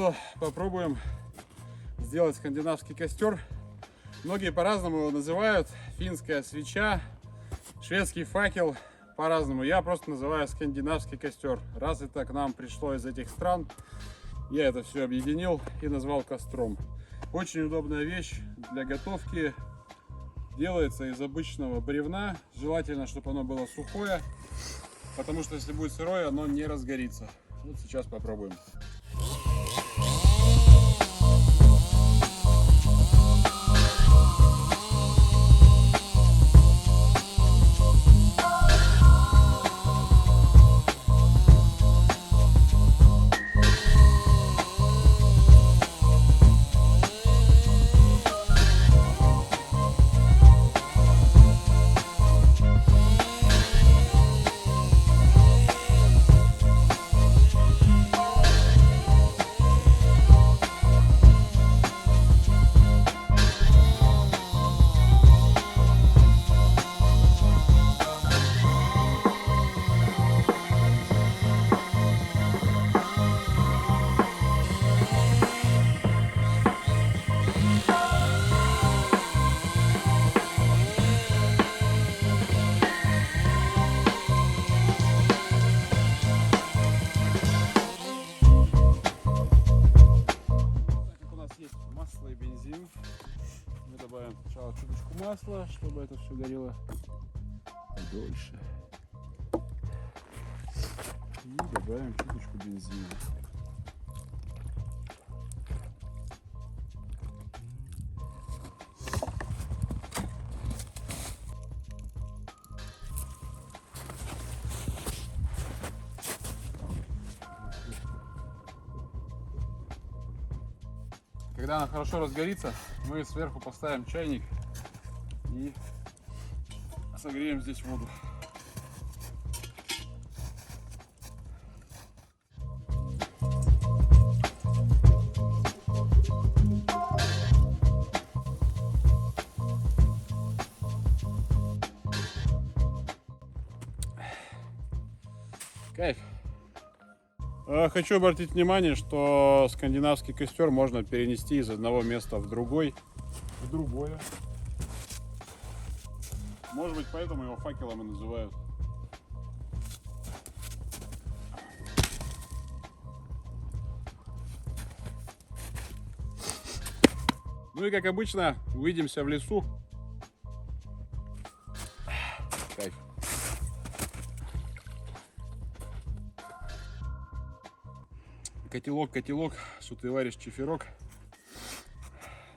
что попробуем сделать скандинавский костер. Многие по-разному его называют. Финская свеча, шведский факел, по-разному. Я просто называю скандинавский костер. Раз это к нам пришло из этих стран, я это все объединил и назвал костром. Очень удобная вещь для готовки. Делается из обычного бревна. Желательно, чтобы оно было сухое, потому что если будет сырое, оно не разгорится. Вот сейчас попробуем. Масло и бензин. Мы добавим сначала чуточку масла, чтобы это все горело подольше. И добавим чуточку бензина. Когда она хорошо разгорится, мы сверху поставим чайник и согреем здесь воду. Кайф. Хочу обратить внимание, что скандинавский костер можно перенести из одного места в другое. Может быть, поэтому его факелом и называют. Ну и как обычно, увидимся в лесу. Кайф. Котелок, что ты варишь чефирок.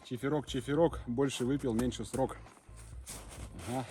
Чефирок, больше выпил, меньше срок. Ага.